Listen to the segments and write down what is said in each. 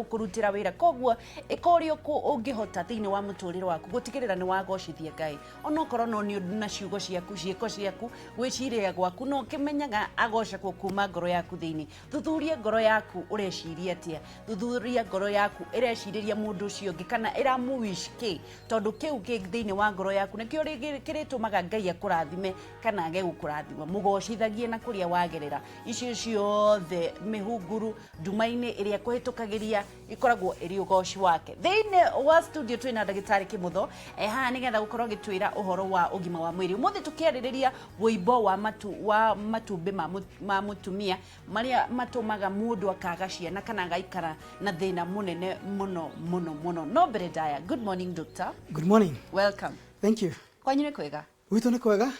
kurutira wira koguo ikorio ku ungihota thiini wa muturire waku gutigirira ni wagocithia Ngai ona korwo no ni na ciugo ciaku ciiko ciaku gwiciria gwaku no kimenyaga agoca ku kuma ngoro yaku thiini thuthuria ngoro yaku ureciria atia thuthuria ngoro yaku ireciriria mundu ucio ngi kana iramuwish ki tondu kiu ki thiini wa ngoro yaku nikio kiritumaga Ngai akurathime kana age gukurathima mugocithagie na kuria wagerera icio ciothe mihunguru ndumaini iria kuhitukagiria ikoragwo iri ugoci wake thiini wa studio twina ndagitari Kimotho ha nigetha gukorwo gitwira uhoro wa ugima wa mwiri umuthi tukiaririria wuimbo wa matumbi ma mutumia maria matumaga mundu akaga ciana kana agaikara na thina munene muno no mbere daya. Good morning doctor. Good morning. Welcome. Thank you. Kwanyu ni kwega? Witu ni kwega?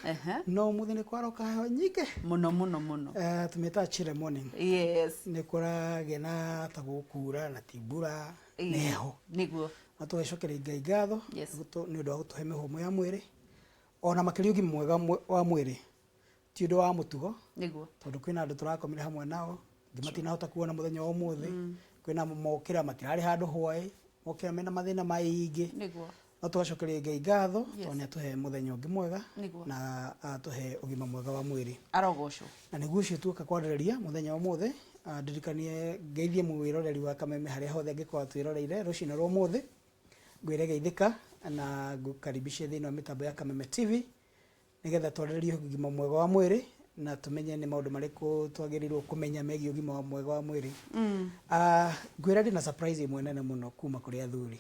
No muthi ni kwaroka heho nyike muno tumeta chile morning. Yes. Ni kora gena ta gukura na tibura neho niguo atugacokera Ngai ngatho ni undu wa gutuhe mihumo ya mwiri ona makiri ugima mwega wa mwiri ti undu wa mutugo niguo tondu kwina andu turakomire hamwe nao ngimatina hota kuona muthenya wa umuthi kwina mokira matirari handu hwai mokira mena mathina maingi niguo no tugacokeria Ngai ngatho tondu atuhe muthenya ungi mwega na atuhe ugima mwega wa mwiri arogocwo na niguo cio tuka kwarĩrĩria muthenya wa umuthi ndirikanie ngeithie mwiroreri wa Kameme haria hothe angĩkorwo twĩroreire rũcinĩ rwa umuthi ngwĩre geithĩka na ngũkaribishe thĩinĩ wa mitambo ya Kameme TV nigetha twarĩrĩrie ũgima mwega wa mwĩrĩ na tumenye nĩ maũndũ marĩkũ twagĩrĩirwo kũmenya megiĩ ũgima mwega wa mwĩrĩ. Ngwĩra ndĩ na surprise imwe nene mũno kuma kũrĩ athuri.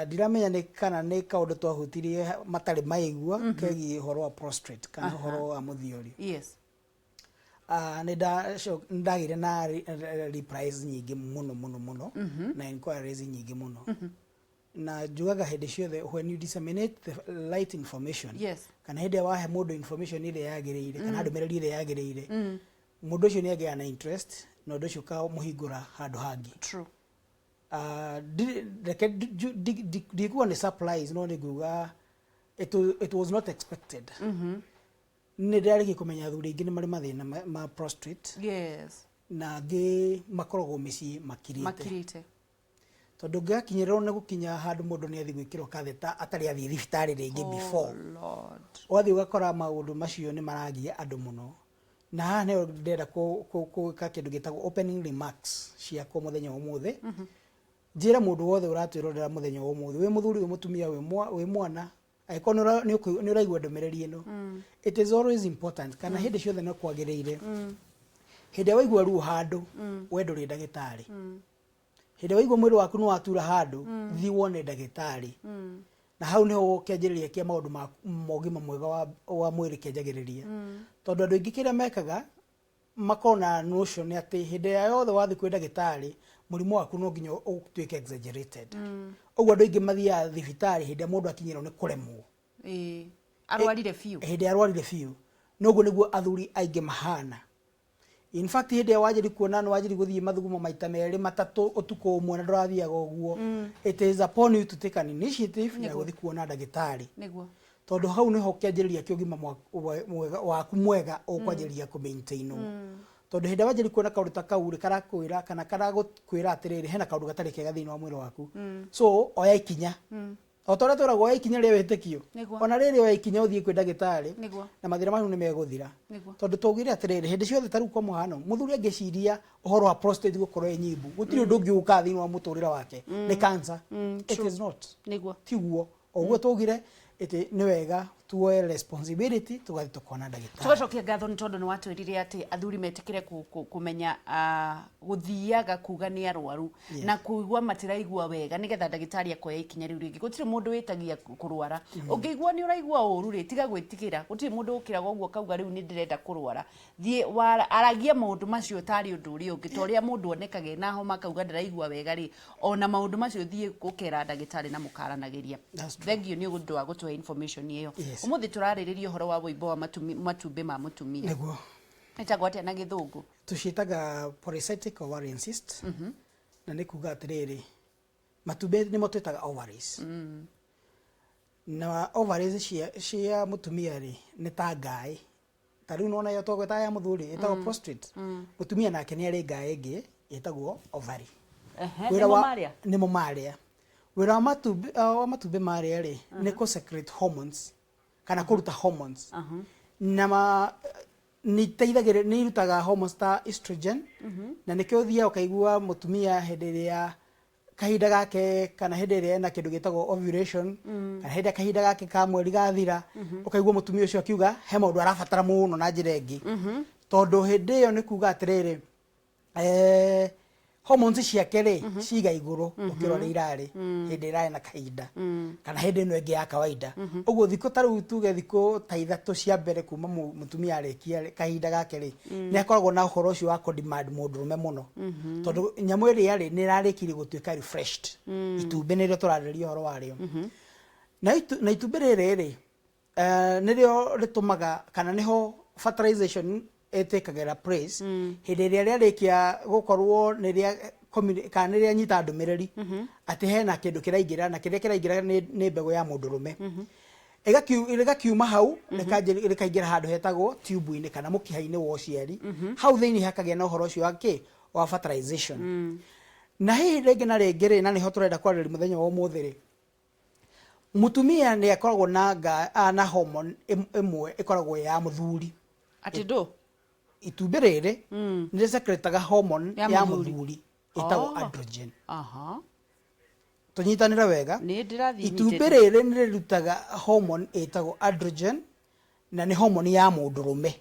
Ndiramenya nĩ kana nĩ kaũndũ twahutirie matarĩ maigua kegiĩ ũhoro wa prostate kana ũhoro wa mũthiori. Yes. Ndagire na replies nyingi muno na inquiries nyingi muno na njugaga hĩndĩ ciothe when you disseminate the light information kana hĩndĩ wahe mũndũ information ile yagĩrĩire kana ndũmĩrĩri ile yagĩrĩire mũndũ ũcio nĩ agĩa na interest na ũndũ ũcio ka mũhingũra handũ hangi. True. Ndikuwa ni surprise no niguga it was not expected. Ni ndarĩkia kũmenya athuri aingĩ nĩ marĩ mathĩna ma prostate. Yes. Na angĩ makoragwo mĩciĩ makirĩte. Tondũ ngĩakinyĩrĩrwo nĩ gũkinya handũ mũndũ nĩ athi gwĩkĩrwo katheta atarĩ athi thibitarĩ rĩngĩ before. Lord. Wathi ũgakora maũndũ macio nĩ maragia andũ mũno. Na haha nĩho ndĩrenda gwĩka kĩndũ gĩtagwo opening remarks ciakwa mũthenya wa ũmũthĩ. Njĩra mũndũ wothe ũratwĩrorera mũthenya wa ũmũthĩ wĩ mũthuri wĩ mũtumia wĩ mwana aikonora ni ũraigua ndũmĩrĩri ĩno. It is always important kana hĩndĩ ciothe no kwagĩrĩire hĩndĩ waigua ruo handũ we ndũrĩ ndagĩtarĩ hĩndĩ waigua mwĩrĩ waku nĩ watura handũ thi wone ndagĩtarĩ na hau nĩho kĩanjĩrĩria kĩa maũndũ ma ũgima mwega wa mwĩrĩ kĩanjagĩrĩria tondũ andũ aingĩ kĩrĩa mekaga makona notion atĩ hĩndĩ ya yothe wathi kwĩ ndagĩtarĩ mũrimũ waku no nginya ũtuĩke exaggerated. Ũguo andũ aingĩ mathiaga thibitarĩ hĩndĩ mũndũ akinyĩrwo nĩ kũremwo. Arwarire biũ. Hĩndĩ arwarire biũ. Noguo nĩguo athuri aingĩ mahana. In fact hĩndĩ wajiri kuona no wajiri gũthiĩ mathugumo maita merĩ matatũ ũtukũ ũmwe na ndũrathiaga ũguo. It is upon you to take an initiative ya gũthiĩ kuona ndagĩtarĩ. Nĩguo. Tondũ hau nĩho kĩanjĩrĩria kĩa ũgima waku mwega ũkwanjĩrĩria kũ-maintain. Tondu hĩndĩ wajiri kuona kaũndũ ta kau karakwĩra kana karakwĩra atĩrĩrĩ hena kaũndũ gatarĩ kega thĩinĩ wa mwĩrĩ waku. So oya ikinya. O ta ũrĩa twĩragwo oya ikinya rĩa wĩtĩkio. Ona rĩrĩ oya ikinya ũthiĩ kwĩ ndagĩtarĩ na mathĩna macio nĩ megũthira. Tondũ twaugire atĩrĩrĩ hĩndĩ ciothe ta rĩu kwa mũhano mũthuri angĩciria ũhoro wa prostate gũkorwo ĩ nyimbu gũtirĩ ũndũ ũngĩũka thĩinĩ wa mũtũrĩre wake nĩ cancer. It is not. Tiguo ũguo twaugire nĩ wega tuoe responsibility tugathi tukona ndagĩtarĩ. Tugacokia ngatho nĩ tondũ nĩ watwĩrire atĩ athuri metĩkĩre kũmenya gũthiaga kuga nĩ arwaru na kuigua matiraigua wega nĩgetha ndagĩtarĩ akoya ikinya rĩu rĩngĩ. Gũtirĩ mũndũ wĩtagia kũrwara. Ũngĩigua nĩ ũraigua ũru rĩ tiga gwĩtigĩra. Gũtirĩ mũndũ ũkĩraga ũguo kauga rĩu nĩ ndĩrenda kũrwara. Thiĩ aragia maũndũ macio tarĩ ũndũ ũrĩa ũngĩ ta ũrĩa mũndũ onekaga na homa kauga ndĩraigua wega rĩ ona maũndũ macio thiĩ gũkera ndagĩtarĩ na mũkaranagĩria. Thengio nĩ ũndũ wa gũtũhe information ĩyo. Umuthi turarĩrĩria ũhoro wa wuimbo wa matumbi ma mutumia. Nĩguo. Etagwo atĩa na gĩthũngũ? Tuciĩtaga polycystic ovarian cyst. Na nĩ kuga atĩrĩrĩ matumbi nĩmo twĩtaga ovaries. Na ovaries cia mutumia rĩ nĩ ta ngaĩ. Ta rĩu nona yo twagweta ya muthuri ĩtagwo prostate. Mutumia nake nĩ arĩ ngaĩ ĩngĩ yetagwo ovary nimo maria wira wa matumbi maria ri ni ku secrete hormones kana kuruta hormones na ni teithagire ni irutaga hormones ta estrogen na nikio thia ukaigua mutumia henderia kahinda gake kana henderia na kindu gitagwo ovulation kana henderia kahinda gake ka mweri gathira ukaigua mutumia ucio akiuga he maundu arabatara muno na njira ingi tondu hindi iyo ni kuga atiriri hormones ciake ri ciiga iguru ukirora irari hindi irari na kahinda kana hindi ino ingi ya kawaida uguo thiko taru tuge thiko ta ithatu cia mbere kuma mutumia arekia kahinda gake ri ni akoragwo na uhoro ucio wa demand mundurume muno tondu nyamu iri yari ni rarikiri gutuika refreshed itumbi nirio turariria uhoro wario na itumbi riri ri nirio ritumaga kana niho fertilization etekagira praise hindi iria riarikia gukorwo niria kana niria nyita ndumiriri ati hena kindu kiraingira na kiria kiraingira ni mbego ya mundurume igakiuma hau rikaingira handu hetagwo tube-ini kana mukiha-ini wa uciari hau thiini hakagia na uhoro ucio wa fertilization na hihi ringi na ringi ri na niho turenda kwarĩrĩria muthenya wa umuthi ri mutumia ni akoragwo na hormone imwe ikoragwo ya muthuri ati ndo itumbi riri ni rĩsecretaga hormone ya muthuri itagwo androgen tunyitanira wega itumbi riri ni rirutaga hormone itagwo androgen na ni hormone ya mundurume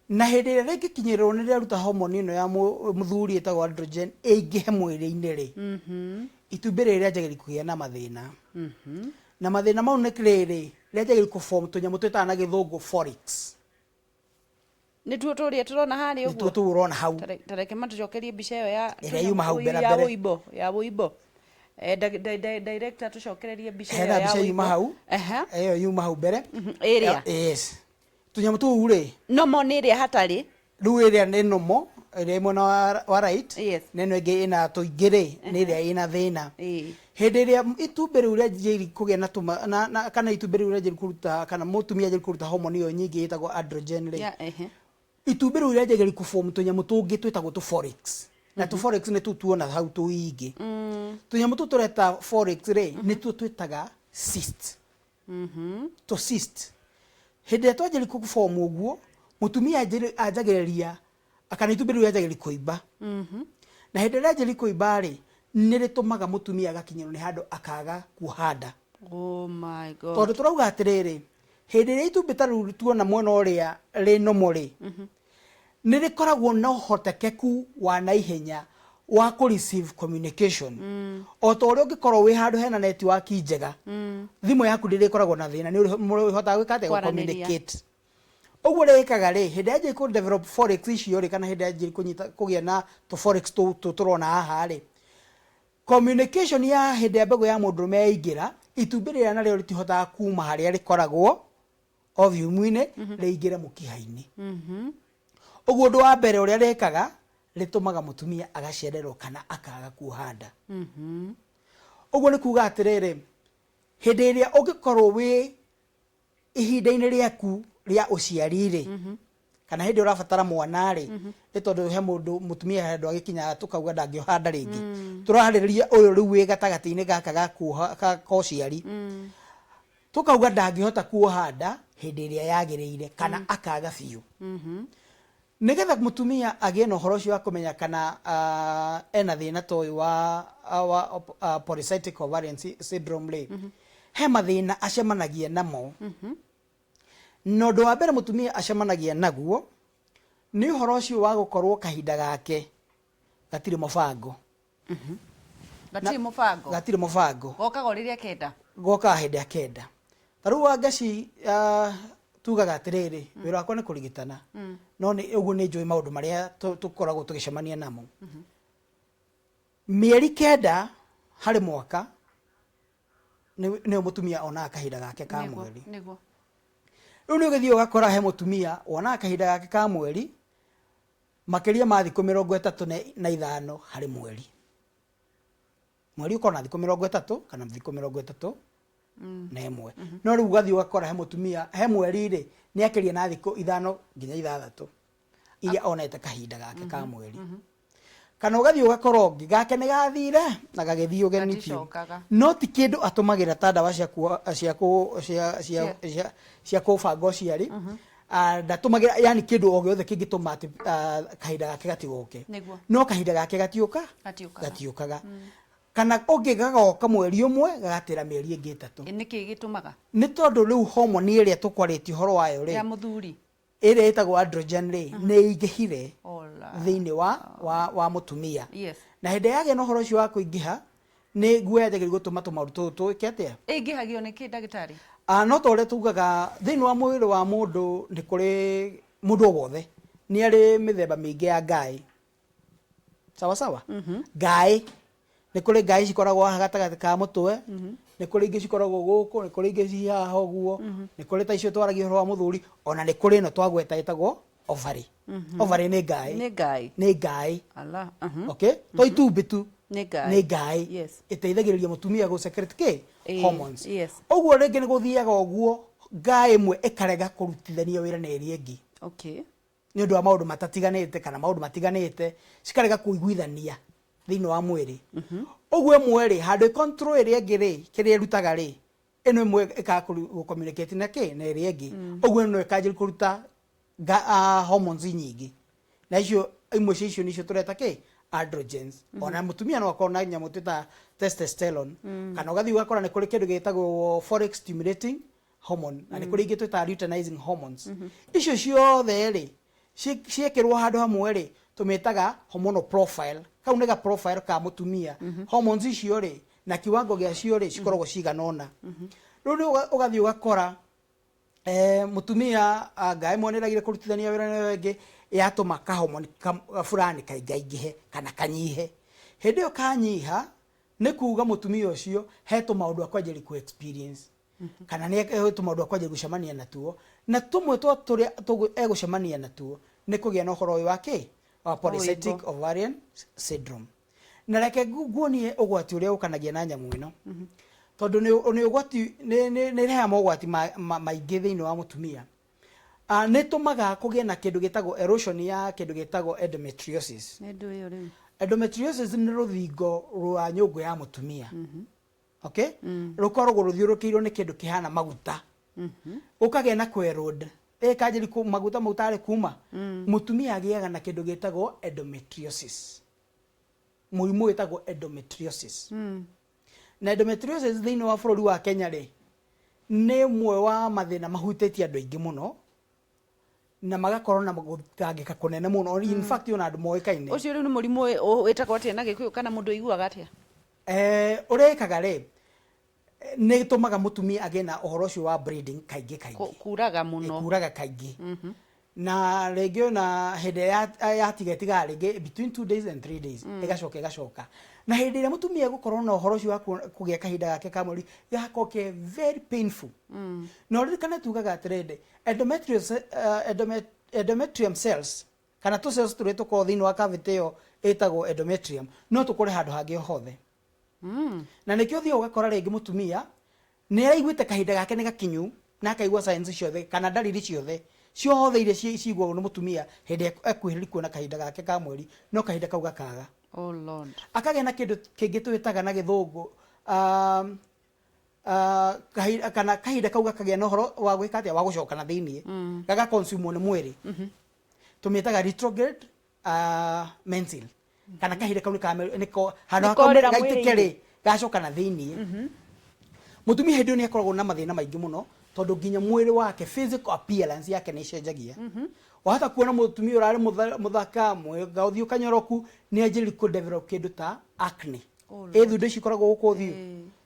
na hindi ria ringikinyirwo ni riruta hormone ino ya muthuri itagwo androgen ingihe mwiri-ini ri itumbi riri rianjagia kugia na mathina na mathina mau ni riri rianjagia kuform tunyamu twitaga na githungu follics ni tuo turia turona hari uguo tuo turona hau tareke matucokerie mbica iyo ya yuma hau mbere ya wuimbo director tucokererie mbica iyo ya wuimbo yuma hau iyo yuma hau mbere area yes tunyamu tu uri nomo ni ria hatari riu area ni nomo ria mwena wa right neno ingi ina tuingiri ni ria ina thina hindi ria itumbi riu rianjiri kugia na kana itumbi riu rianjiri kuruta kana mutumia anjiri kuruta hormone iyo nyingi itagwo androgen ri itumbi riu rianjagia kuform tunyamu tungi twitagwo tu follics na tu follics ni tuona hau tuingi tunyamu tureta follics ri ni twitaga cyst to cyst hindi twajiri kuform uguo mutumia anjagiriria akana itumbi riu rianjagia kuimba na hindi rianjagia kuimba ri ni ritumaga mutumia agakinyirwo ni handu akaga kuhanda oh my god tondu turauga atiriri hindi ria itumbi taru tuona mwena uria ri nomori ni rikoragwo na uhotekeku wa naihenya wa ku receive communication o to uri ungikorwo wi handu hena network njega thimu yaku ndirikoragwo na thina ni uri gwikate communicate uguo rikaga ri hindi aje ku develop follics icio ri kana hindi aje kugia na to follics turona haha ri communication ya hindi mbego ya mundurume yaingira itumbi riria nario ritihotaga kuma haria rikoragwo ovum-ini riingire mukiha-ini uguo undu wa mbere uria rikaga ritumaga mutumia agacererwo kana akaga kuhanda uguo ni kuga atiriri hindi iria ungikorwo wi ihinda-ini riaku ria uciari ri kana hindi urabatara mwana ri ni tondu he mundu mutumia handu agikinya tukauga ndangihanda ringi turahariria uyu riu wi gatagati-ini gaka ga uciari tukauga ndangihota kuhanda hindi iria yagiriire kana akaga biu nigetha mutumia agie na uhoro ucio wa kumenya kana ena thina toyu wa polycystic ovarian syndrome ri he mathina acemanagia namo no ndo wa mbere mutumia acemanagia naguo ni uhoro ucio wa gukorwo kahinda gake gatiri mubango gatiri mubango gokaga riria kenda goka hindi akenda taru wa ngaci tugaga atiriri wira wakwa ni kurigitana no ni uguo ni njui maundu maria tukoragwo tugicemania namo mieri kenda hari mwaka ni mutumia ona kahinda gake ka mweri riu ni ugithii ugakora he mutumia ona kahinda gake ka mweri makiria ma thiku 35 hari mweri uko na thiku 30 kana thiku 30 na imwe no riu gathi ugakora he mutumia he mweri ri ni akiria na thiku 5 nginya 6 iria onete kahinda gake ka mweri kana ugathii ugakoro gake ni gathire na gagithii ugenitio no ti kindu atumagira ta ndawa cia kubanga uciari ndatumagira yani kindu o giothe kingituma ati kahinda gake gatigoke no kahinda gake gatiukaga kana ungigagoka mweri umwe gagatira mieri ingi 3 niki gitumaga ni tondu riu hormone iria tukwariti horo wayo ri ya muthuri ira itagwo androgen ri ni ingihire thiini wa mutumia na hindi yage no horo cio wa kuingiha ni guoyagiri gutuma tumarutu tuike atia ingihagio ni ki ndagitari no tore tugaga thiini wa mwiri wa mundu ni kuri mundu wothe ni ari mithemba mingi ya ngai sawa ngai ni kuri ngai cikoragwo hagatagati ka mutwe ni kuri ingi cikoragwo guku ni kuri ingi cihaha uguo ni kuri ta icio twaragia horo wa muthuri ona ni kuri no twagweta itagwo ovary ovary ni ngai ala okay to itumbi tu ni ngai iteithagiriria mutumia go secrete hormones uguo ringi ni guthiaga uguo ngai imwe ikarega kurutithania wira na iri ingi okay ni undu wa maundu matatiganite kana maundu matiganite cikarega kuiguithania thiini wa mwiri uguo imwe ri handu control iri ingi ri kiri irutaga ri ino imwe communicate na ki na iri ingi uguo no ikanjiri kuruta hormones nyingi na icio imwe cicio nicio tureta ki androgens ona mutumia no akorwo na nyamu twita testosterone kana ugathi ugakora ni kuri kindu gitagwo follicle stimulating hormone na ni kuri ingi twita luteinizing hormones icio ciothe ri ciekirwo handu hamwe ri tumetaga hormonal profile kau nega profile ka mutumia hormones icio ri na kiwango gia cio ri cikoragwo ciganona riu ugathi ugakora mutumia ngai moneragira kurutithania wira na wengi yatuma ka hormone fulani kaingihe kana kanyihe hindi yo kanyiha ni kuuga mutumia ucio heto maundu akwanjiri ku experience kana ni heto maundu akwanjiri gucemania natuo na tumwe turia egucemania natuo ni kugia na uhoro wake wa polycystic ovarian syndrome na reke guonie ugwati uria ukanagia na nyamu ino tondu ni ugwati ni reha mogwati maingi thiini wa mutumia ni tumaga kugia na kindu gitagwo erosion ya kindu gitagwo endometriosis endometriosis ni ruthingo rwa nyungu ya mutumia okay rukoragwo ruthiurukiirwo ni kindu kihana maguta ukagia na kwerod kanjiri ku maguta mutare kuma mutumia agiaga na kindu gitagwo endometriosis murimu witagwo endometriosis na endometriosis thiini wa bururi wa Kenya ri ni mwe wa mathina mahutĩtie andu aingi muno na magakorwo na gutangika kunene muno in fact ona andu moikaine ucio riu ni murimu witagwo atia na gikuyu kana mundu iguaga atia urekaga ri ni tumaga mutumia agena uhoro ucio wa bleeding kaingi kuraga muno kuraga kaingi na regio na hede ya tigetiga rege between 2 days and 3 days igacoka na hede ile mutumia gukorwo na uhoro ucio wa kugia kahinda gake ka mweri yakoke very painful no rikana tugaga atrede endometrium cells kana tu cells turi tuko thini wa cavity yo etagwo endometrium no tukore handu hangi hothe na nikio thio ugakora rege mutumia ni araiguite kahinda gake ni gakinyu na akaigua signs ciothe kana dalili ciothe ciothe iria ciigwo ni mutumia hindi ekuhiri kuona kahinda gake ka mweri no kahinda kau gakaga oh lord akage na kindu kingi twitaga na githungu kana kahinda kau gakagia na uhoro wa gwika atia wa gucoka na thiini gaga consume ni mwiri tumitaga retrograde mental kana kahinda kau niko hano hakomera gaitikeri gacoka na thiini mutumia hindi ni akoragwo na mathina maingi muno tondu nginya mwiri wake physical appearance yake ni cenjagia wahata kuona mutumia urari muthaka mwega uthio kanyoroku ni anjiri ku develop kindu ta acne thundu cikoragwo guku thio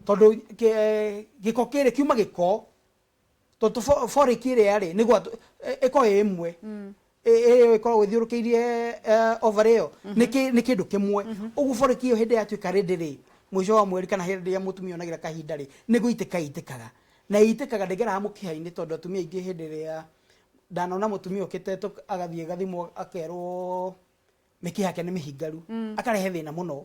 tondu giko kiri kiuma giko tondu follicle yari ni gwa iko imwe ikoragwo ithiurukiirie ovary yo ni kindu kimwe ugu follicle yo hindi yatuika ready ri mwisho wa mweri kana hindi ya mutumia onagira kahinda ri ni guitikaga na itikaga ndegera mukihaini tondu atumia ingi hindi ria ndanona mutumia okiteto agathie gathimo akerwo miki yake ni mihingaru akarehe thina muno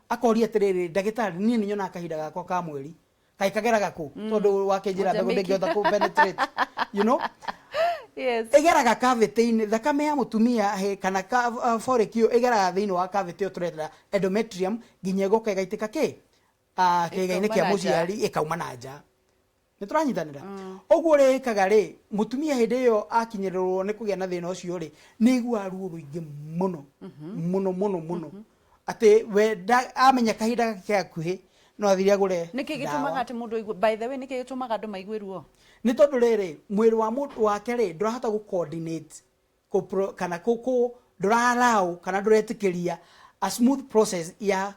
akoria atiriri ndagitari ni nyona kahinda gakwa ka mweri kai kagera gaku tondu wakenjira mbego ndengihota ku penetrate you know Yes. Egeraga cavity-inĩ, thakame ya mũtumia kana follicle egeraga thĩinĩ wa cavity ĩyo tũreta endometrium nginya ĩgoka ĩgaitĩka kĩĩga-inĩ kĩa mũciari ĩkauma na nja. Nĩ tũranyitanĩra? Ũguo ũrĩa ĩkaga rĩ, mũtumia hĩndĩ ĩyo akinyĩrĩrwo nĩ kũgĩa na thĩna ũcio rĩ, nĩ aiguaga ruo rũingĩ mũno mũno atĩ we amenya kahinda gake gakuhĩ no athire agũre. Nĩkĩ gĩtũmaga atĩ mũndũ aigue, by the way, nĩkĩ gĩtũmaga andũ maigue ruo? Nĩ tondũ rĩrĩ, mwĩrĩ wa mũndũ wake rĩ ndũrahota gũ coordinate kana ndũra-allow kana ndũretĩkĩria a smooth process ya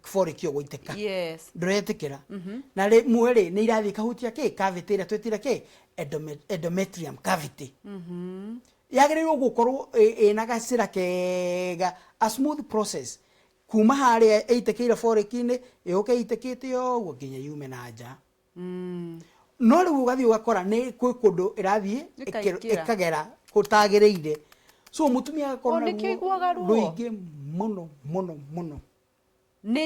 follicle gũitĩka. Yes. Ndũretĩkĩra. Na rĩmwe rĩ nĩ irathiĩ ikahutia cavity ĩrĩa twĩtire endometrium cavity. Yagĩrĩirwo gũkorwo ĩna gacĩra kega, a smooth process kuma harĩa ĩitĩkĩire follicle-inĩ ĩũke ĩitĩkĩte ũguo nginya yume na nja. No rĩu ũgathiĩ ũgakora nĩ kwĩ kũndũ ĩrathiĩ ĩkagera gũtagĩrĩire, so mũtumia agakorwo na ruo rũingĩ mũno. Nĩ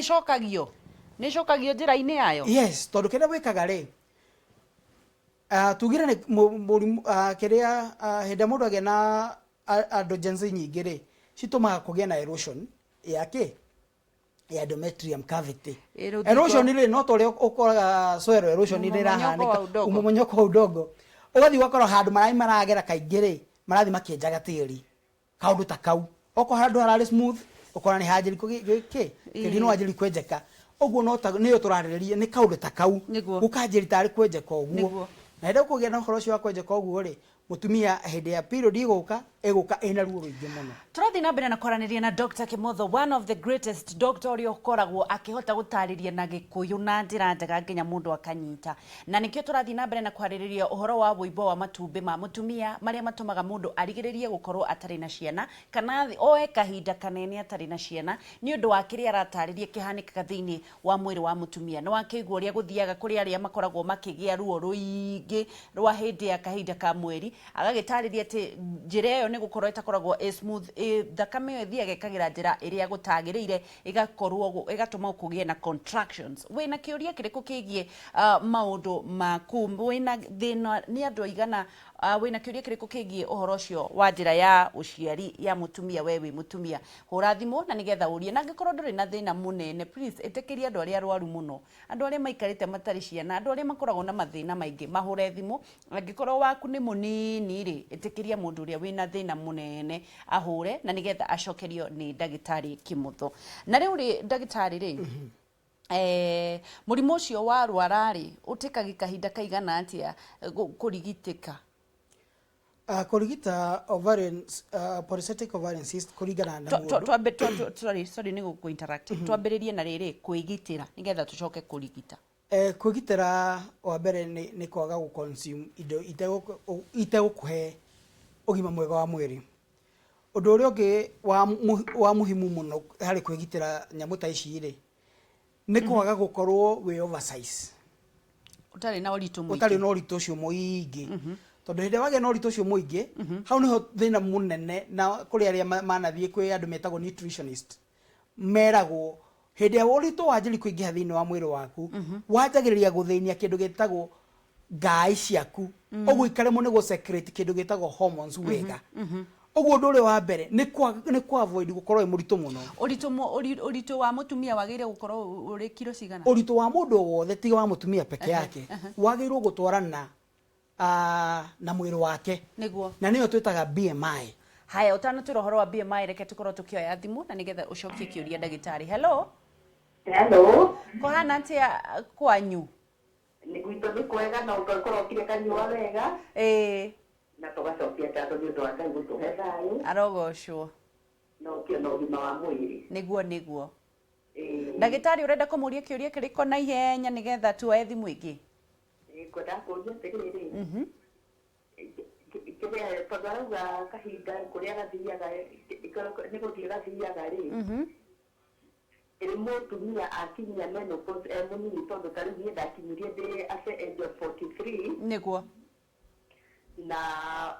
ĩcokagio njĩra-inĩ yayo? Yes, tondũ kĩrĩa wĩkaga rĩ, tugire nĩ mũrimũ kĩrĩa hĩndĩ mũndũ agĩa na androgens nyingĩ rĩ citũmaga kũgĩa na erosion ya endometrium cavity. Erosion rĩ no ta ũrĩa ũkoraga soil erosion nĩ ĩrahanĩka umomonyoko wa udongo. Ũgathiĩ ũgakora handũ maĩ maragera kaingĩ rĩ marathiĩ makĩenjaga tĩri kaũndũ ta kau. Okorwo handũ hararĩ smooth ũkora nĩ hanjĩrĩ tĩri no wanjĩrĩ kwenjeka. Ũguo nĩyo tũrarĩrĩria nĩ kaũndũ ta kau gũkanjĩrĩ tarĩ kwenjeka ũguo. Na hĩndĩ kũgĩa na ũhoro ũcio wa kwenjeka ũguo rĩ, mũtumia hĩndĩ ya period ĩgũka ĩna ruo rũingĩ mũno. Tũrathiĩ na mbere na kwaranĩria na Dr. Kimotho, one of the greatest doctor ũrĩa ũkoragwo akĩhota gũtarĩria na Gĩkũyũ na njĩra njega nginya mũndũ akanyita. Na nĩkĩo tũrathiĩ na mbere na kwarĩrĩria ũhoro wa wuimbo wa matumbĩ ma mũtumia marĩa matũmaga mũndũ arigĩrĩrie gũkorwo atarĩ na ciana kana oe kahinda kanene atarĩ na ciana nĩ ũndũ wa kĩrĩa aratarĩria kĩhanĩkaga thĩinĩ wa mwĩrĩ wa mũtumia. Nĩ wakĩigua ũrĩa gũthiaga kũrĩ arĩa makoragwo makĩgĩa ruo rũingĩ rwa hĩndĩ ya kahinda ka mweri, agagĩtarĩria atĩ njĩra ĩyo nĩ gũkorwo ĩtakoragwo smooth, thakame ĩyo ĩthiaga ĩkagĩra njĩra ĩrĩa gũtagĩrĩire ĩgatũma kũgĩe na contractions. Wĩna kĩũria kĩrĩkũ kĩgiĩ maũndũ maku, wĩna thĩna nĩ andũ aigana, wĩna kĩũria kĩrĩkũ kĩgiĩ ũhoro ũcio wa njĩra ya ũciari ya mũtumia, we wĩ mũtumia, hũra thimũ na nĩgetha ũrie. Na angĩkorwo ndũrĩ na thĩna mũnene, please ĩtĩkĩria andũ arĩa arwaru mũno, andũ arĩa maikarĩte matarĩ ciana, andũ arĩa makoragwo na mathĩna maingĩ mahũre thimũ. Angĩkorwo waku nĩ mũnini rĩ, ĩtĩkĩria mũndũ ũrĩa wĩna thĩna mũnene ahũre na nĩgetha acokerio nĩ ndagĩtarĩ Kimotho. Na rĩu rĩ ndagĩtarĩ rĩ, mũrimũ ũcio warwara rĩ ũtĩkaga kahinda kaigana atĩa kũrigitĩka? Kũrigita polycystic ovarian cyst kũringana na mũndũ. Sorry nĩ gũkũ-interact. Twambĩrĩrie na rĩrĩ kwĩgitĩra nĩgetha tũcoke kũrigita. Kwĩgitĩra wa mbere nĩ kwaga gũ-consume indo itegũkũhe ũgima mwega wa mwĩrĩ. Ũndũ ũrĩa ũngĩ wa muhimu mũno harĩ kwĩgitĩra nyamũ ta ici rĩ nĩ kwaga gũkorwo wĩ oversize. Ũtarĩ na ũritũ ũcio mũingĩ. Tondũ hĩndĩ wagĩa na ũritũ ũcio mũingĩ, hau nĩho thĩna mũnene, na kũrĩ arĩa manathiĩ kwĩ andũ metagwo nutritionist meragwo hĩndĩ ya ũritũ wanjĩrĩ kũingĩha thĩinĩ wa mwĩrĩ waku, wanjagĩrĩria gũthĩnia kĩndũ gĩtagwo ngai ciaku, ũguo ikare mũno nĩguo secrete kĩndũ gĩtagwo hormones wega. Ũguo ũndũ ũrĩa wa mbere nĩ avoid gũkorwo wĩ mũritũ mũno. Ũritũ wa mũtumia wagĩrĩire gũkorwo ũrĩ kilo cigana? Ũritũ wa mũndũ wothe tiga wa mũtumia peke yake wagĩrĩirwo gũtwarana na mwĩrĩ wake, na nĩyo twĩtaga BMI. Haya, ũtanatwĩra ũhoro wa BMI, reke tũkorwo tũkĩoya thimũ na nĩgetha ũcokie kĩũria ndagĩtarĩ. Hello. Kũhana atĩa kwanyu? Nĩ gwitũ nĩ kwega na ũgakorwo kire kanyua wega. Na tũgacokia ngatho nĩ ũndũ wa Ngai gũtũhe thayũ. Arogocwo. Na ũkĩona ũgima wa mwĩrĩ. Nĩguo. Ndagĩtarĩ ũrenda kũmũria kĩũria kĩrĩkũ na ihenya nĩgetha tuoye thimũ ĩngĩ? Ngwenda kũria atĩrĩrĩ. Kĩrĩa tũrauga kahinda kũrĩa gathiaga nĩ gũthiĩ gathiaga rĩ. Mũtumia akinyia menopause mũnini, tondũ ta rĩu niĩ ndakinyirie ndĩ age of 43. Nĩguo. Na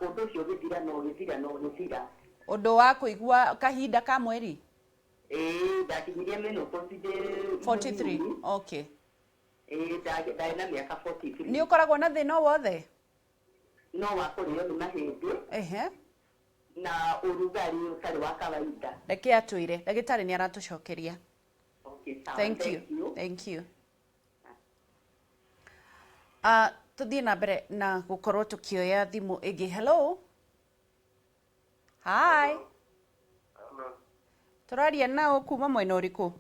ũndũ ũcio ũgĩthira. Ũndũ wa kũigua kahinda ka mweri? Ndakinyirie menopause ndĩ 43. Okay. Ndarĩ na mĩaka 43. Nĩ ũkoragwo na thĩna wothe? no wakorwo ni mahindi na urugari utari wa kawaida. Reke atwire ndagitari ni aratucokeria. Okay, sawa. Thank you. Tuthie na mbere na gukorwo tukioya thimu igi. Hello. Hi. Turaria nao kuma mwena uriku?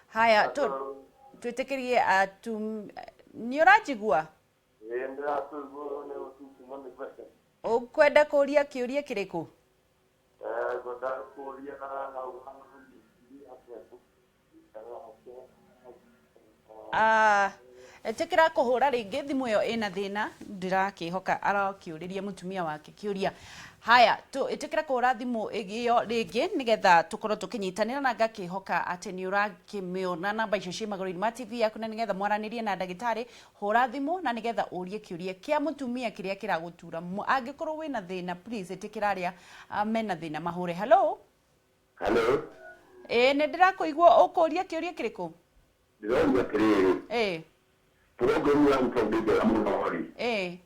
Haya, twitikirie ni urajigua? Ukwenda kuria kiuria kiriku? Etikira kuhura ringi thimu yo ina thina ndirakihoka arakiuriria mutumia wake kiuria. Haya, etikira kuhura thimu iyo ringi nigetha tukorwo tukinyitanira na ngakihoka ati ni urakimiona namba icio cia maguru ma TV yaku na nigetha mwaranirie na ndagitari. Hura thimu na nigetha urie kiuria kia mutumia kiria kiragutura. Angikorwo wina thina please etikira aria mena thina mahure. Hello. Ni ndirakuigua ukuria kiuria kiriku? Ndio kiriri. Programu ya mtandao ya mnori.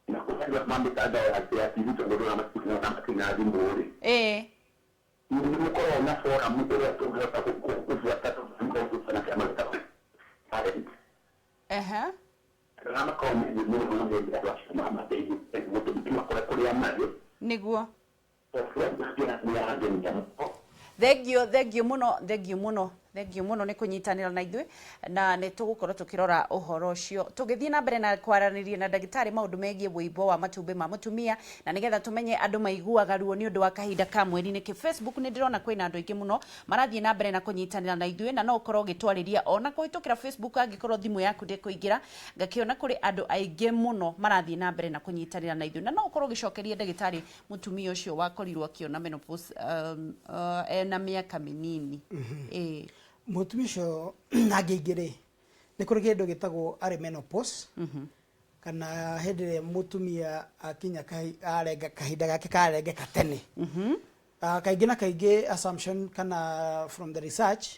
Na kwa mambo kadha ya kitu ndio na makina dimbori. Ndio mko na fora mko ya kufuata kufanya kama kama. Kama kwa mimi ndio mama baby ndio kwa ya maji. Niguo. Thank you muno ni kunyitanira na ithui na ni tugukorwo tukirora uhoro ucio tugithie na mbere na kwaraniria na ndagitari maundu megie wuimbo wa matumbi ma mutumia na nigetha tumenye andu maiguaga ruo ni undu wa kahinda ka mweri ni ki Facebook ni ndirona kwina andu aingi muno marathie na mbere na kunyitanira na ithui na no ukorwo gitwariria ona kuhitukira Facebook angikorwo thimu yaku ndikuingira ngakiona kuri andu aingi muno marathie na mbere na kunyitanira na ithui na no ukorwo gicokeria ndagitari mutumia ucio wakorirwo akiona menopause na miaka minini. Mutumia ucio angĩingĩrĩ nĩ kũrĩ kĩndũ gĩtagwo arĩ menopause kana hĩndĩ ĩrĩa mutumia akinya arenga kahinda gake karengeka tene. Kaingĩ na kaingĩ assumption kana from the research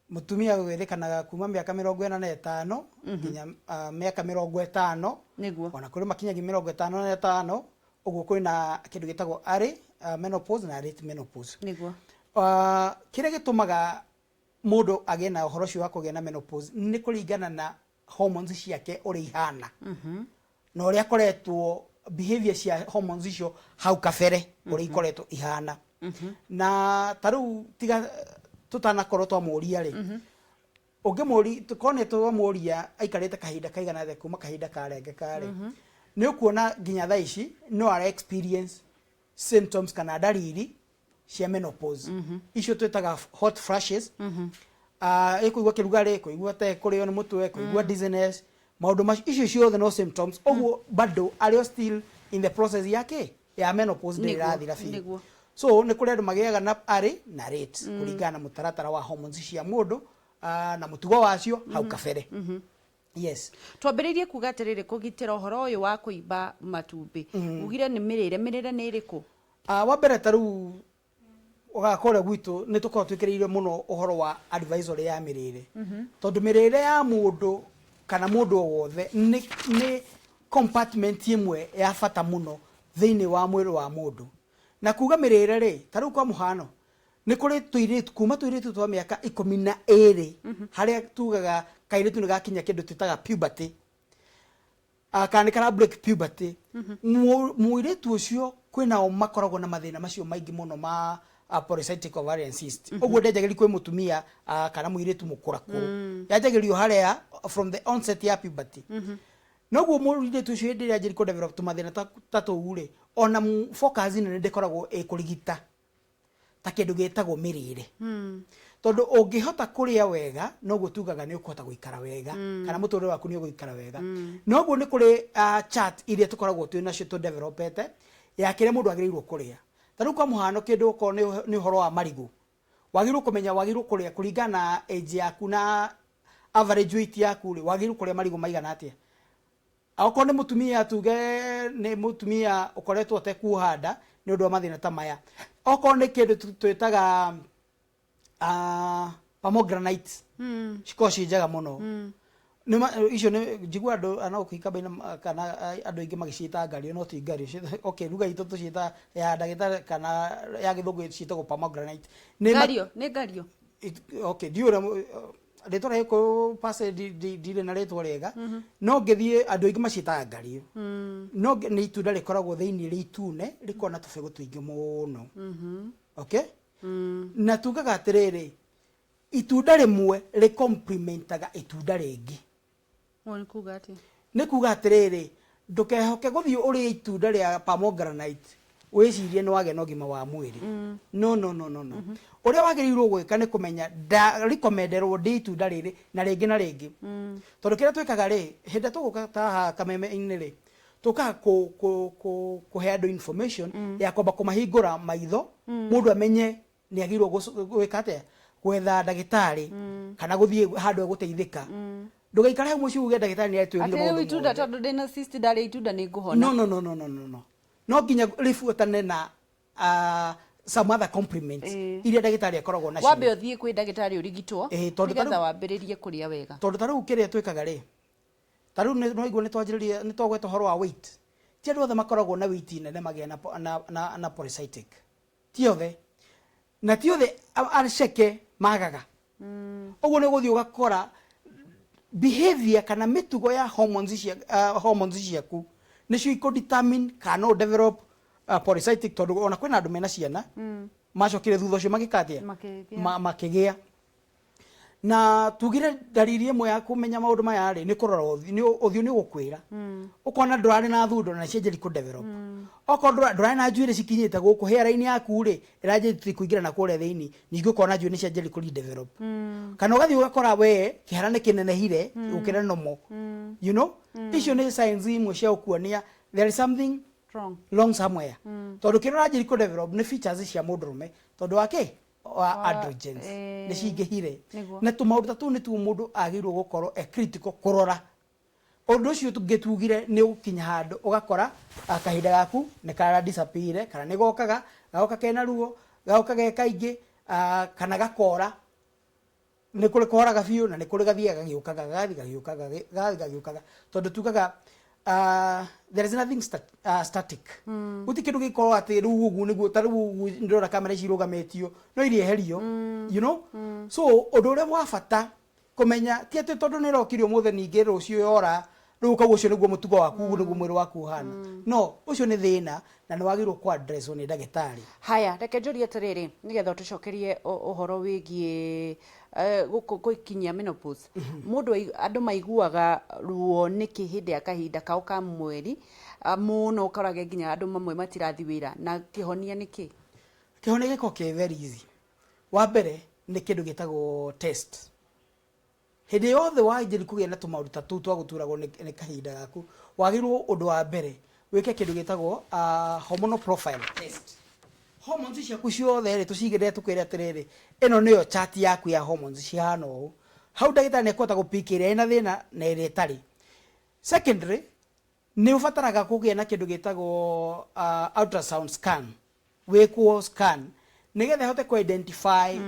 mutumia gwĩthĩkanaga kuma mĩaka 45 nginya mĩaka 50 ona kũrĩ makinyagia 55 ũguo kwĩna kĩndũ gĩtagwo arĩ menopause na late menopause. Kĩrĩa gĩtũmaga mundu agĩe na ũhoro ũcio wa kũgĩa na menopause nĩ kũringana na hormones ciake ũrĩa ihana na ũrĩa akoretwo behavior cia hormones icio hau kabere ũrĩa ikoretwo ihana. Na tarĩu tiga tutanakorwo twamũria rĩ ũngĩmũria tukone twamũria aikarĩte kahinda kaigana atĩa kuma kahinda karengeka rĩ nĩ ũkuona nginya thaa ici no ara experience symptoms kana dalili cia menopause. Icio twetaga hot flashes. Ikuigua kĩrugarĩ, kuigua ta kũrĩo nĩ mũtwe, kuigua dizziness, maũndũ macio icio ciothe no symptoms. Ũguo bado are still in the process yake ya menopause ndĩrathira biũ. So nĩ kũrĩ andũ magĩaga na arĩ na late kũringana na mũtaratara wa hormones cia mũndũ na mũtugo wacio hau kabere. Yes. Twambĩrĩirie kuga atĩrĩrĩ kũgitĩra ũhoro ũyũ wa kũimba matumbi. Ugire nĩ mĩrĩre nĩ ĩrĩkũ? Wa mbere tarĩu ugakora gwitu ni tukorwo twikiriire muno uhoro wa advisory ya mirire tondu mirire ya mundu kana mundu wothe ni compartment imwe ya fata muno thiini wa mwiri wa mundu na kuga mirire ri taru kwa muhano ni kuri tuiritu kuma tuiritu twa miaka 12 haria tugaga kairitu ni gakinya kindu tutaga puberty kana kana break puberty muiritu ucio kwina makoragwo na mathina macio maingi muno ma polycystic ovarian cyst. Oguo ndejagiri kwi mutumia kana muiritu mukurakuru yajagirio haria from the onset ya puberty. Noguo muiritu ucio hĩndĩ ĩrĩa njĩri ku develop tumathina tatu ure ona focus ni ndekoragwo kurigita ta kindu gitagwo mirire. Tondu ungihota kuria wega noguo tugaga ni ukuhota guikara wega kana muturire waku ni uguikara wega. Noguo ni kuri chart iria tukoragwo twina cio tu developete ya kire mundu agirirwo kuria. Taru kwa muhano kindu ko ni horo wa marigu wagiru kumenya wagiru kuria kuringana age yaku na average weight yaku ri wagiru kuria marigu maigana atia auko ni mutumia tuge ni mutumia ukoretwo te kuhanda ni undu wa mathina ta maya auko ni kindu twitaga pomegranate cikoci njaga muno nima icio ne jigwa ando ana ukika baina kana ando ingi magicita ngari no ti ngari okay ruga itu tucita ya ndagitari kana ya githungu citagwo pomegranate ne ngario okay diura retwa reko pase dire na retwa rega no ngithie ando ingi macita ngari no ni itunda rikoragwo theini ri itune rikona tubego twingi muno okay na tugaga atiriri itunda rimwe ri complementaga itunda ringi nikuga atiriri ndukehoke guthii uri itunda ria pomegranate wicirie ni wage no gima wa mwiri no uria wagirirwo gwika ni kumenya recommended ndi itunda riri na ringi na ringi tondu kira twikaga ri hinde tuguka ta kameme ini ri tuka kuhe andu information ya kwamba kumahingura maitho mundu amenye ni agirwo gwika atia gwetha ndagitari kana guthii handu eguteithika ndugaikara hau mucio uge ndagitari ni atwirire mundu itunda tondu ndina cyst ndari itunda ni nguhona no nginya rifuatane na some other compliments iria ndagitari akoragwo nacio wambe uthie kwi ndagitari urigitwo nigetha wambiririe kuria wega tondu tariu kiria twikaga ri tariu no igwo ni twanjiriria ni twagweta horo wa weight ti andu othe makoragwo na weight nene magia na polycystic ti othe na ti othe ariceke magaga uguo ni guthii ugakora behavior kana mitugo ya hormones ciaku nicio iko determine kana develop polycystic tondu ona kwina andu mena ciana macokire thutha ucio magikatia makigia na tugire dalili imwe ya kumenya maundu maya ri ni kurora uthio ni gukwira ukona ndurari na thundo na cienjeri ku develop okorwo ndurari na njuire cikinyite guku hair-ini yaku ri iranjiti kuingira na kure thiini ningi ukona njuire ni cienjeri ku develop kana ugathi ugakora we kihara ni kinenehire ukira nomo you know icio ni signs imwe cia ukuonia there is something wrong somewhere tondu kira ranjiri ku develop ni features cia mundurume tondu wake androgens ni cingihire na tumaundu tatu ni tu mundu agirwo gukorwo critical kurora undu ucio tungitugire ni ukinya handu ugakora kahinda gaku ni kara disappear kana ni gokaga kena ruo gokaga kaingi kana gakora ni kuri koraga biu na ni kuri gathiaga gagiukaga tondu tugaga there is nothing static uti kindu gikorwo ati ru ugu niguo taru ndora kamera cirugametio no irie herio you know so undu uria wa bata kumenya ti ati tondu ni rokirio muthe ningi rucio yora ruka ucio niguo mutugo waku ugu niguo mwiri waku hana no ucio ni thina na ni wagirwo ku address ni ndagitari haya reke njuri atiriri nigetha tucokerie uhoro wigie gukinyia menopause mundu andu maiguaga ruo niki hindi ya kahinda kao ka mweri muno ukarage nginya andu mamwe matirathi wira na kihonia niki kihonia giko ke very easy wa mbere ni kindu gitagwo test hindi yothe wanjiri kugia na tumaundu tatu twa guturagwo ni kahinda gaku wagirwo undu wa mbere wike kindu gitagwo hormonal profile test hormones ciaku ciothe ri tucigire tukwire atiriri ino niyo chart yaku ya hormones cihana uu hau ndagitari ni ekota gupikira ina thina na iri itari secondary ni ufataraga kugia na kindu gitagwo ultrasound scan wikwo scan nigetha hote ku identify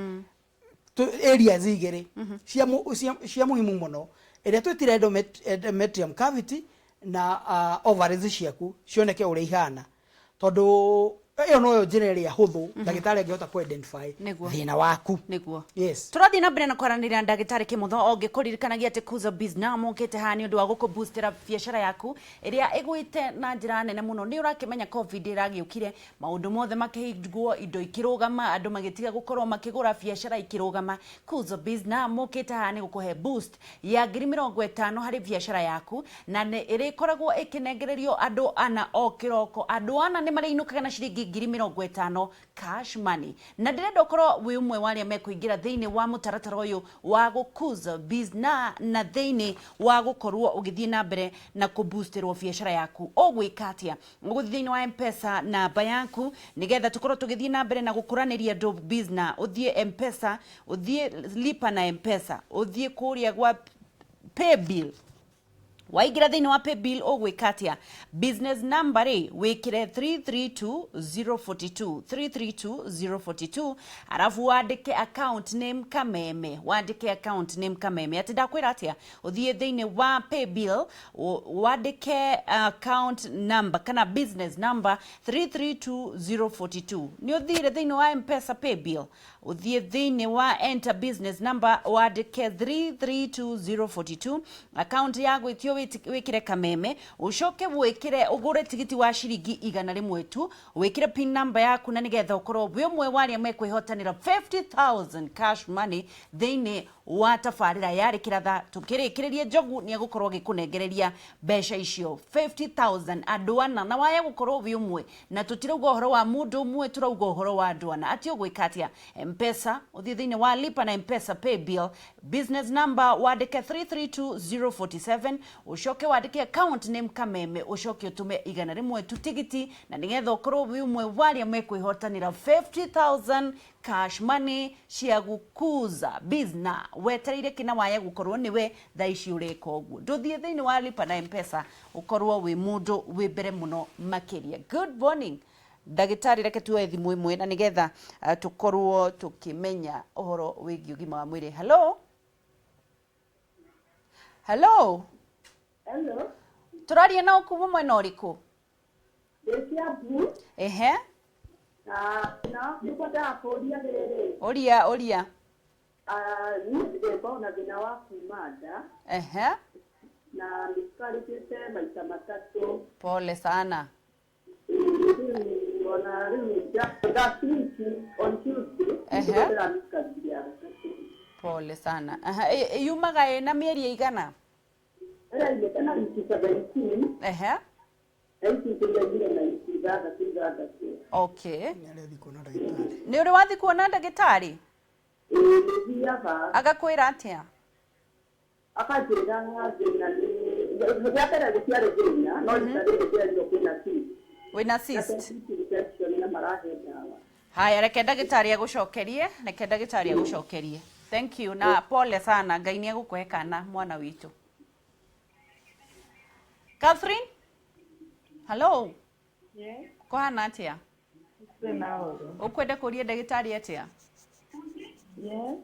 areas igiri cia muhimu muno iria twitire endometrium cavity na ovaries ciaku cioneke uria ihana tondu iyo no yo generally ya huthu ndagitari angihota ku identify thina waku niguo yes turathi na mbere na kwaranira ndagitari Kimotho ongikuririkanagia ati kuza business mukite hani undu wa gukuboostera biashara yaku iria igwite na njira nene muno ni urakimenya covid iragiukire maundu mothe makihingwo indo ikirugama andu magitiga gukorwo makigura biashara ikirugama kuza business mukite hani gukuhe boost ya 50,000 hari biashara yaku na ni irikoragwo ikinengererio andu ana o kiroko andu ana ni mariinukaga na shilingi 50,000 cash money na ndirenda ukorwo wi umwe waria mekuingira thiini wa mutaratara uyu wa gukuza business na thiini wa gukorwo ugithie na mbere na kuboosterwo biashara yaku ogwikatia uguthi thiini wa M-Pesa namba yaku nigetha tukorwo tugithie na mbere na gukuraniria do business uthie M-Pesa uthie lipa na M-Pesa uthie kuria gwa pay bill Waigira thini wa pay bill ogwika atia business number wikire 332042 332042 arafu wandike account name kameme ati ndakwira atia uthie thini wa pay bill wandike account number kana business number 332042 ni uthire thini wa M-Pesa pay bill uthie thini wa enter business number wandike 332042 account yagu itio wikire kameme ucoke wikire ugure tigiti wa ciringi 100 tu wikire pin number yaku na nigetha ukorwo wi umwe waria mekwihotanira 50,000 cash money thini wa tafarira ya rikiratha tukirikiririe jogu ni agukorwo gikunengereria besha icio 50,000 adwana na waya gukorwo wi umwe na tutirauga uhoro wa mundu umwe turauga uhoro wa adwana ati ugwika atia M-Pesa uthie thini wa lipa na M-Pesa pay bill business number wandike 332047 ucoke wandike account name kameme ucoke utume 100 tu tigiti na nigetha ukorwo wi umwe waria mekwihotanira 50,000 cash money cia gukuza business wetereire kina waya gukorwo niwe thaici ureka uguo nduthie thini wa lipa na M-Pesa ukorwo wi mundu wi mbere muno makiria. Good morning ndagitari reke tuwe thimu imwe na nigetha tukorwo tukimenya uhoro wigi ugima wa mwiri. Hello hello hello turaria na ukumu mwena uriku Desiabu ehe na nipata kuria rere oria ni ndiko na thina wa kumada ehe na nikarikite maita matatu. Pole sana. Ona on Tuesday pole sana. Yumaga na mieri igana era ile kana wiki 17 ehe okay ni uri wathi kuona ndagitari agakwira atia akajira ngazina ni yakara gutiare jina no ndare kuna si wina cyst haya reke ndagitari agucokerie thank you na pole sana ngai ni agukwekana mwana witu. Catherine hello yes kohana atia ukwenda kuria ndagitari atia yes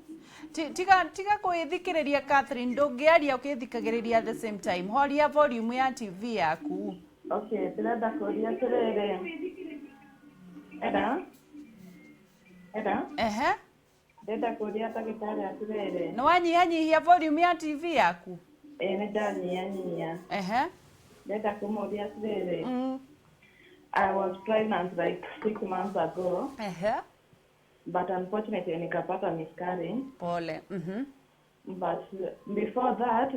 tiga kuithikiriria Catherine ndungiaria ukithikagiriria at the same time horia volume ya TV yaku. Okay, tilada kuria tirere. Eda? Ehe. Deda kuria takitari atirere. No wanyihanyihia volume ya TV yaku. Ni ndanyihanyihia. Ehe. Deda kumuria tirere. I was pregnant like 6 months ago. Ehe. But unfortunately nikapata miscarriage. Pole. But before that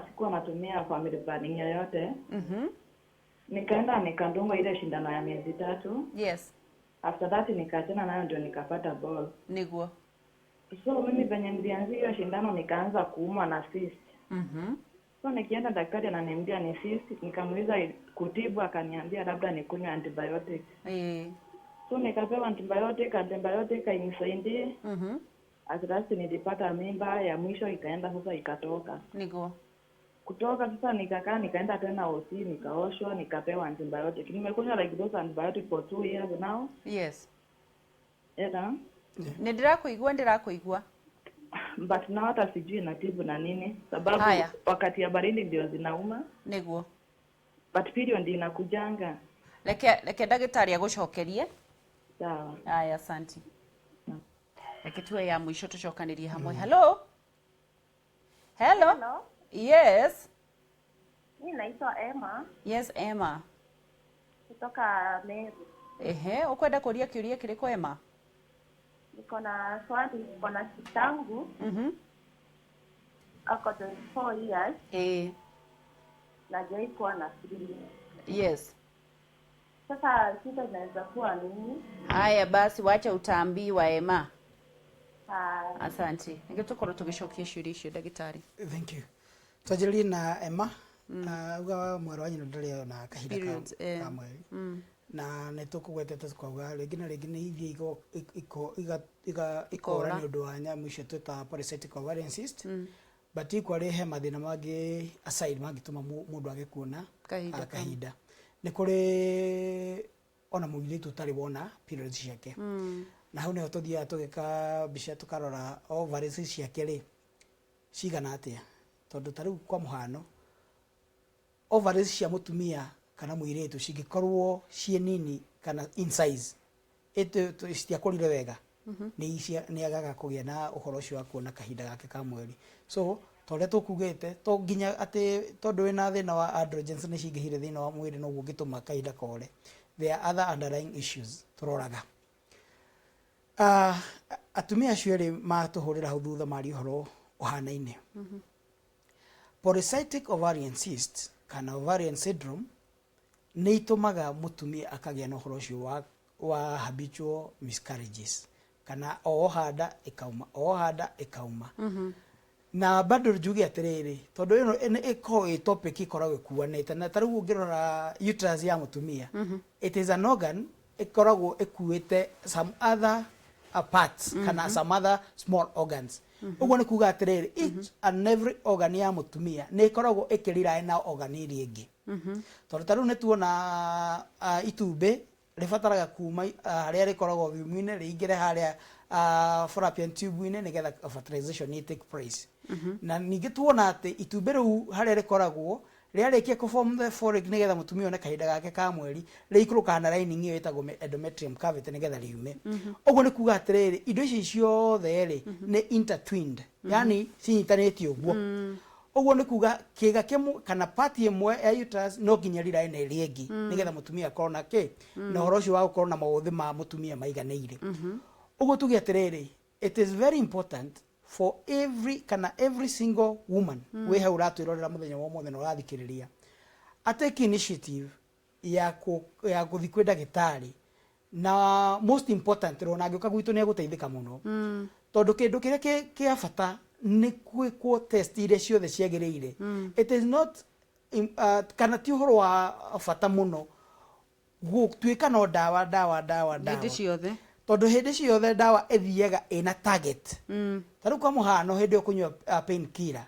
sikuwa natumia family planning yoyote. Nikaenda nikandungwa ile shindano ya miezi 3. Yes. After that nikaachana nayo ndio nikapata ball. Niguo. So mimi venye nilianza hiyo shindano nikaanza kuumwa na cyst. So nikienda daktari ananiambia ni cyst, nikamuuliza kutibu akaniambia labda nikunywe antibiotics. So nikapewa antibiotic inisaidie. Asirasi nilipata mimba ya mwisho ikaenda sasa ikatoka. Niguo. Kutoka sasa nikaenda tena hosi nikaoshwa nikapewa antibiotic. Nimekunywa like those antibiotic for 2 years now. Yes. Eda? Ndirakuigua. But now hata sijui natibu na nini sababu wakati ya baridi ndio zinauma. Niguo. But period inakujanga. Leke ndagitari agucokerie. Sawa. Haya asante. Leke tuwe ya mwisho tucokanirie hamwe. Hello? Hello? Yes. Mimi naitwa Emma. Yes, Emma. Kutoka Meru. Ehe, ukwenda kuria kiuria kiriko Emma? Niko na swali, niko na sitangu. Ako 24 years. Na jai kuwa na 3 years. Yes. Sasa shida inaweza kuwa nini? Haya basi wacha utaambiwa Emma. Asante. Ningetukoro tugicokia ciuria icio ndagitari. Thank you. Twajiririe na Emma. Uga mwero wanyu ndari na kahinda ka mweri. Na netukugwetete tukauga ringi na ringi ni ithie ikora ni undu wa nyamu icio twita polycystic ovarian cyst. but equally he mathina mangĩ aside mangĩtũma mũndũ age kuona kahinda nĩ kũrĩ ona mũirĩtu ũtarĩ wona periods ciake na hau nĩho tũthiaga tũgĩka mbica tũkarora ovaries ciake rĩ cigana atĩa tondũ ta rĩu kwa mũhano ovaries cia mũtumia kana mũirĩtu cingĩkorwo ciĩ nini kana in size citiakũrire wega nĩ agaga kũgĩa na ũhoro ũcio wa kuona kahinda gake ka mweri so tondũ tũkugĩte to nginya atĩ tondũ wĩna thĩna wa androgens nĩ cingĩhire thĩna wa mwĩrĩ noguo ũngĩtũma kahinda kore there are other underlying issues tũroraga atumia acio erĩ matũhũrĩra hau thutha mari ũhoro ũhanaine polycystic ovarian cyst kana ovarian syndrome nĩ itũmaga mũtumia akagĩa na ũhoro ũcio wa habitual miscarriages kana ohanda ikauma na bado njuge atĩrĩrĩ tondũ ĩno ĩkoragwo topic ikoragwo ĩkuanĩte na tarĩu ũngĩrora uterus ya mũtumia it is an organ ĩkoragwo ĩkuĩte some other parts kana some other small organs ũguo nĩ kuga atĩrĩrĩ each and every organ ya mũtumia nĩ ĩkoragwo ĩkĩriraĩ na organ iria ingĩ tondũ tarĩu nĩ tuona itumbĩ rĩbataraga kuma harĩa rĩkoragwo viumu-inĩ rĩingĩre harĩa fallopian tube-inĩ nĩgetha fertilization ni take place na ningĩ tuona atĩ itumbĩ rĩu harĩa rĩkoragwo rĩarĩkia kũform the follicle nĩgetha mũtumia one kahinda gake ka mweri rĩikũrũkaga na lining ĩyo ĩtagwo endometrium cavity nĩgetha riume ũguo nĩ kuga atĩrĩrĩ indo ici ciothe rĩ nĩ intertwined yani cinyitanĩtie ũguo ũguo nĩ kuga kĩga kĩmwe kana part ĩmwe ya uterus no nginya rĩraĩ na ĩrĩa ĩngĩ nĩgetha mũtumia akorwo na na ũhoro ũcio wa gũkorwo na maũthĩ ma mũtumia maiganĩire ũguo tuge atĩrĩrĩ it is very important for every single woman we hau ratwĩrorera mũthenya wa mũthenya ũrathikĩrĩria atake initiative ya gũthiĩ kwĩ ndagĩtarĩ na most important rona angĩũka gwitũ nĩ egũteithĩka mũno tondũ kĩndũ kĩrĩa kĩa bata nĩ gwĩkwo test iria ciothe ciagĩrĩire it is not kana ti ũhoro wa bata mũno gũtuĩka no ndawa hĩndĩ ciothe tondũ hĩndĩ ciothe ndawa ĩthiaga ĩna target tarĩu kwa mũhano hĩndĩ ũkũnyua pain killer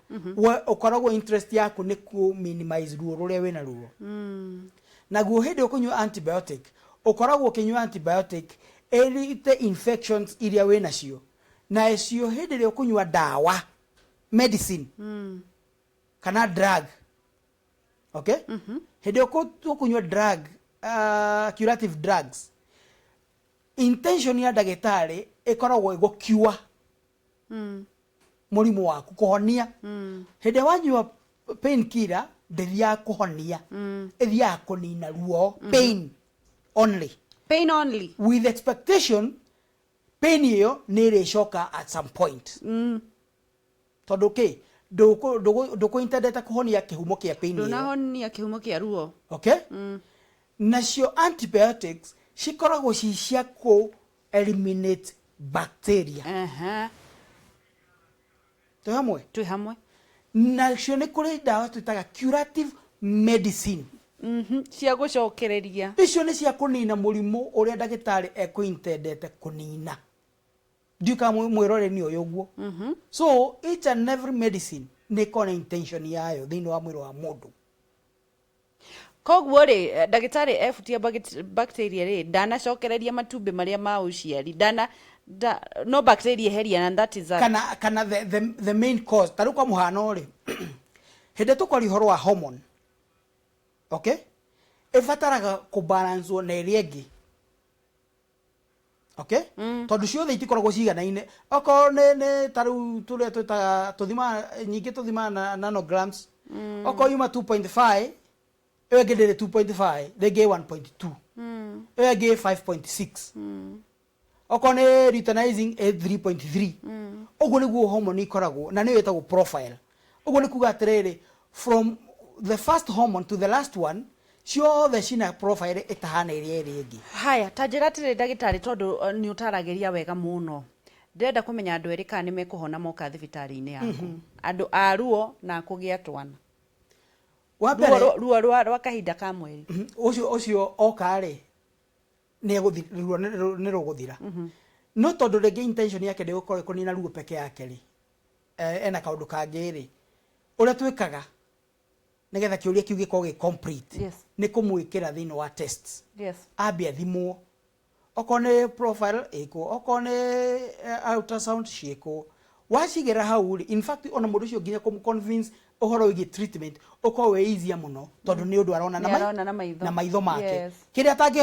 ũkoragwo interest yaku nĩ ku minimize ruo rũrĩa wĩna ruo naguo hĩndĩ ũkũnyua antibiotic ũkoragwo ũkĩnyua antibiotic ĩrite infections iria wĩna cio na ecio hĩndĩ ĩrĩa ũkũnyua ndawa medicine kana drug okay hĩndĩ ũkũnyua drug curative drugs intention ya ndagĩtarĩ ĩkoragwo ĩgũkiwa mũrimũ waku kũhonia hĩndĩ wanyua pain killer ndĩthiaga kũhonia ĩthiaga kũnina ruo pain only with expectation pain ĩyo nĩ ĩrĩcoka at some point tondũ ndũkũintendete kũhonia kĩhumo kĩa pain ĩyo ndũnahonia kĩhumo kĩa ruo okay nacio antibiotics cikoragwo cia ku eliminate bacteria twĩ hamwe nacio nĩ kũrĩ ndawa twĩtaga curative medicine cia gũcokereria icio nĩ cia kũnina mũrimũ ũrĩa ndagĩtarĩ ekwĩintendete kũnina ndiuka mwĩroreni ũyũ ũguo so each and every medicine nĩ ĩkoragwo na intention yayo thĩinĩ wa mwĩrĩ wa mũndũ koguo rĩ ndagĩtarĩ ebutia bacteria rĩ ndanacokereria matumbĩ marĩa ma ũciari no bacteria heria and that is kana the main cause tarĩu kwa mũhano rĩ hĩndĩ tũkori ũhoro wa hormone okay ĩbataraga kũbalancewo na ĩrĩa ĩngĩ okay tondũ ciothe itikoragwo ciganaine okorwo nĩ tarĩu tũrĩa twĩtaga nyingĩ tũthimaga nanograms okorwo yuma 2.5 ĩyo ĩngĩ ndĩrĩ 2.5 rĩngĩ 1.2 ĩyo ĩngĩ 5.6 okorwo nĩ luteinizing 3.3 ũguo nĩguo hormone ikoragwo na nĩyo ĩtagwo profile ũguo nĩ kuga atĩrĩrĩ from the first hormone to the last one ciothe cina profile ĩtahana ĩrĩa ĩrĩa ĩngĩ haya ta njĩra atĩrĩ ndagĩtarĩ tondũ nĩ ũtaragĩria wega mũno ndĩrenda kũmenya andũ erĩ kana nĩ mekũhona moka thibitarĩ-inĩ yaku andũ a ruo na kũgĩa twana ruo rwa kahinda ka mweri ũcio oka rĩ nĩ rũgũthira no tondũ rĩngĩ intention yake ndĩgũkorwo kũnina ruo peke yake rĩ ena kaundu kangiri uria twikaga nigetha kiuria kiu gikorwo complete ni kumwikira thini wa tests ambia thimwo okone profile iko okone ultrasound ciiko wacigera hau in fact ona mundu cio nginya convince uhoro wigi treatment uko we easier muno tondu ni undu arona na maitho make kiria atangi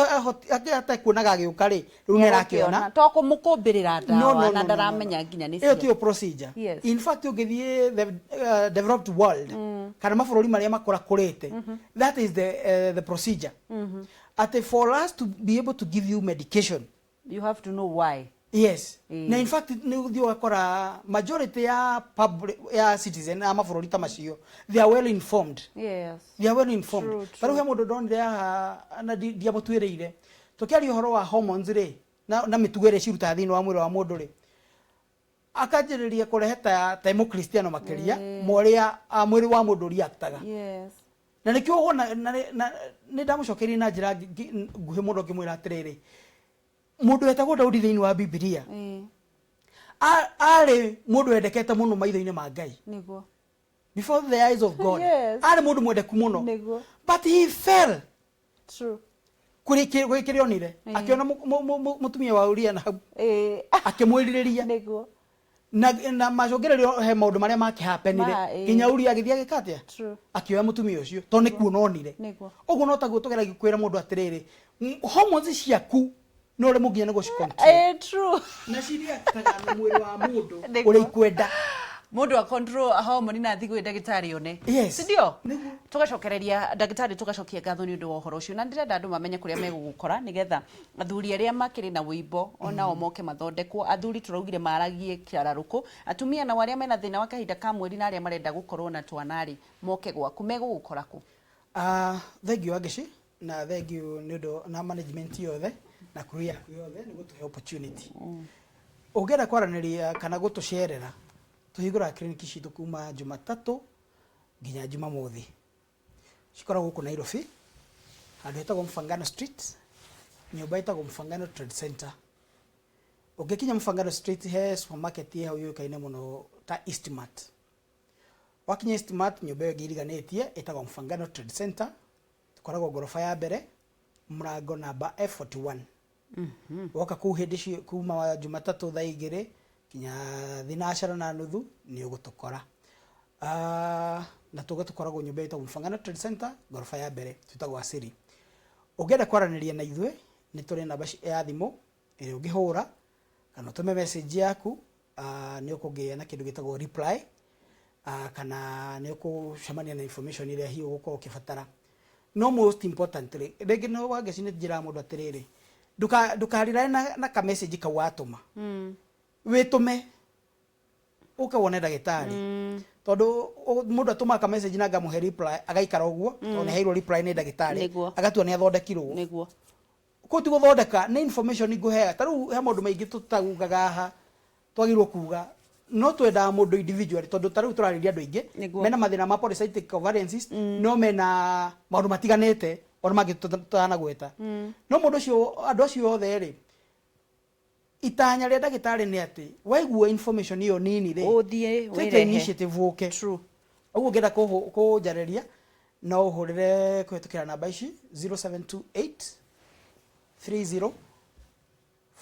kuonaga agiuka ri riu ni arakiona to kumukumbirira ndawa na ndaramenya nginya ni cio iyo procedure in fact ungithie the developed world kana mabururi maria makora kurite that is the procedure at for us to be able to give you medication you have to know why. Yes. Na in fact ni uthio akora majority ya public ya citizen na mabururi ta macio they are well informed. Yes. They are well informed. Pero he mundu ndonire na diabotwireire. Tukiari uhoro wa hormones ri na mitugere ciruta thini wa mwiri wa mundu ri. Akajiriria kureheta ta Kristiano makeria moria mwiri wa mundu reactaga. Yes. Na nikio wona ni ndamucokeria na njira nguhi mundu ngimwira atiriri mundu etagwo Daudi thini wa Biblia ari mundu endekete muno maitho-ini ma Ngai niguo before the eyes of God ari mundu mwendeku muno niguo but he fell true kurikirionire akiona mutumia wa Uria na akimwiririria niguo na macogererio he maundu maria makihapenire kinya Uria agithia gikatia akioya mutumia ucio to ni kuononire uguo no taguo tugera gikwira mundu atiriri hormones ciaku no le muginya nego cikontrol true na ciria taga mwiri wa mundu uri ikwenda mundu a control hormone na thigo ndagitari one sindio tugacokereria ndagitari tugacokia ngatho ni undu wa uhoro ucio na ndirenda andu mamenye kuria megugukora nigetha athuri aria makiri na wuimbo ona o moke mathondekwo athuri turaugire maragie kiararuku atumia na waria mena thina wa kahinda ka mweri na aria marenda gukorwo na twanari moke gwaku megugukora ku thank you Agishi na thank you ni undu na management yothe na kuri yaku yothe ni gutuhe opportunity ugera kwaraniria kana gutucerera tuhigura kliniki citu kuma Jumatatu nginya Jumamothi cikoragwo ku Nairobi handu hetagwo Mfangano Street nyumba hetagwo Mfangano Trade Center ugikinya Mfangano Street he supermarket ye hau yukaine muno ta Eastmart wakinya Eastmart nyumba yo ngiriganitie hetagwo Mfangano Trade Center tukoragwo gorofa ya mbere mrango namba F41 woka ku hindi cio kuma Jumatatu thaa 2 kinya thinacara na nuthu ni ugutukora na tugatukora nyumba ita Mfangano Trade Center gorofa ya mbere tutagwa Asiri ugenda kwaraniria na ithwe ni turi namba ya thimu iri ungihura kana tume message yaku ni ukugia na kindu gitagwo reply kana ni ukucemania na information iria hiyo ugukorwo ukibatara no most importantly rege no wage cine njira mundu atiriri ndukarira na ka message ka watuma witume ukawone ndagitari tondu mundu atuma ka message na ngamuhe reply agaikara uguo ona heirwo reply ni ndagitari agatua ni athondekirwo niguo ko ti guthondeka ni information iguhe taru he mundu maingi tutagugaga ha twagirwo kuga no twenda mundu individually tondu taru turariria andu ingi mena mathina ma polycystic ovariences no mena maundu matiganete ona magitutana gweta no mundu cio andu acio othe ri itanya ria ndagitari ni ati waigua information iyo nini ri uthie take initiative uke true uguo ngenda ko jareria no uhurire kwetukira namba ici 0728 30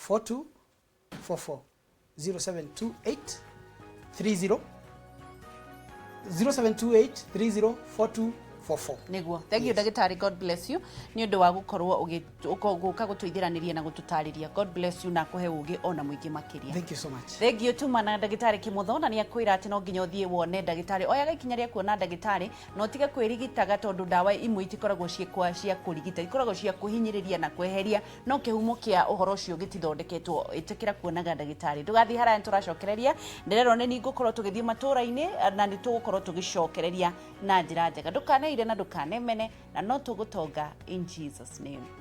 42 44 0728 30 30 42 44 niguo thank you ndagitari god bless you ni undu wa gukorwo uguka gutuithiraniria na gututariria god bless you na kuhe ugi ona mwingi makiria thank you so much thank you tuma na ndagitari Kimotho na ni akwira ati no nginya uthie wone ndagitari oyaga ikinya ria kuona ndagitari no tige kwirigitaga tondu ndawa imwe itikoragwo ciekwa cia kurigita ikoragwo cia kuhinyiriria na kweheria no kihumo kia uhoro ucio gitithondeketwo itikira kuonaga ndagitari ndugathi haraya turacokereria ndirero ni ngukorwo tugithie matura-ini na ni tugukorwo tugicokereria na njira njega ndukane ire na ndukane mene na no tugutonga in Jesus name.